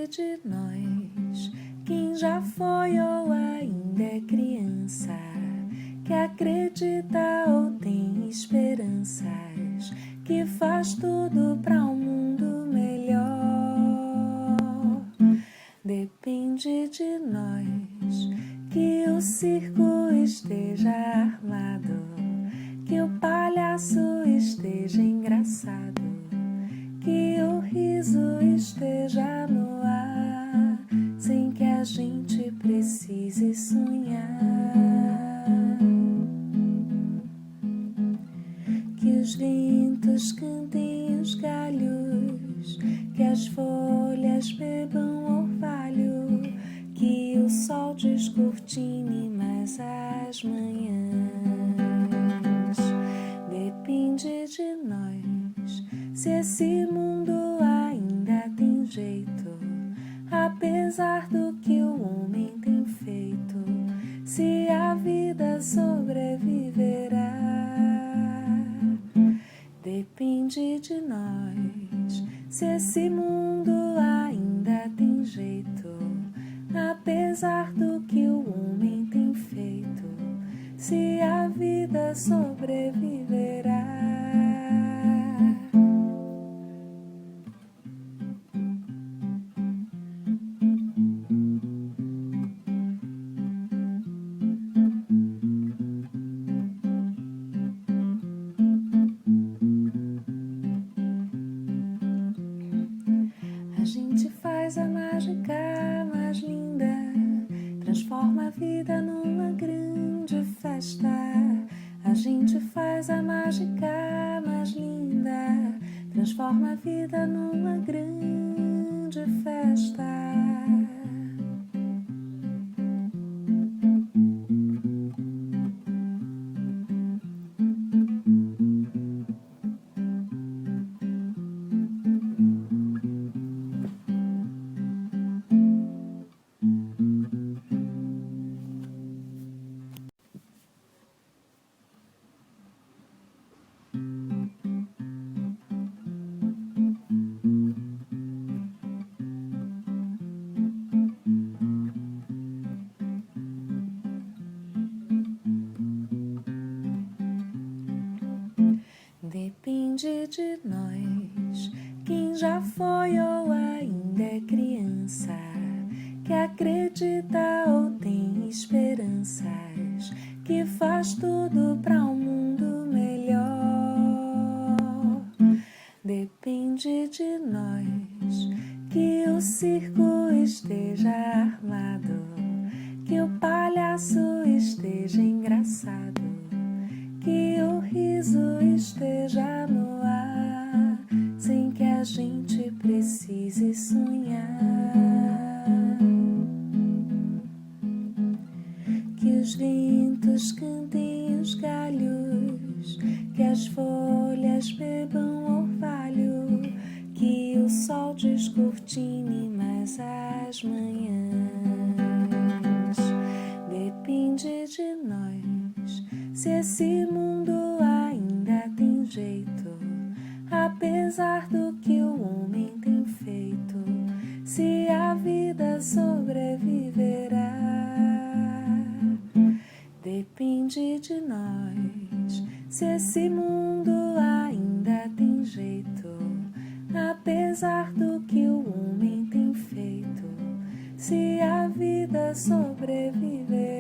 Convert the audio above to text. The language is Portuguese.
de nós, quem já foi ou ainda é criança, que acredita ou tem esperanças, que faz tudo para um mundo melhor. Depende de nós, que o circo esteja armado, que o palhaço esteja engraçado, que o riso esteja no ar, sem que a gente precise sonhar. Que os ventos cantem os galhos, que as folhas bebam orvalho, que o sol descortine mais as manhãs. Depende de nós, se esse mundo ainda tem jeito, apesar do que o homem tem feito, se a vida sobreviverá. Depende de nós, se esse mundo ainda tem jeito, apesar do que o homem tem feito, se a vida sobreviverá. A gente faz a mágica mais linda, transforma a vida numa grande festa. A gente faz a mágica mais linda, transforma a vida numa grande festa. Depende de nós, quem já foi ou ainda é criança, que acredita ou tem esperanças, que faz tudo para um mundo melhor. Depende de nós, que o circo esteja armado, que o palhaço esteja engraçado, que o riso esteja no ar, sem que a gente precise sonhar. Que os ventos cantem os galhos, que as folhas bebam orvalho, que o sol descortine mais as manhãs. Depende de nós, se esse mundo ainda tem jeito, apesar do que o homem tem feito, se a vida sobreviverá. Depende de nós, se esse mundo ainda tem jeito, apesar do que o homem tem feito, se a vida sobreviverá.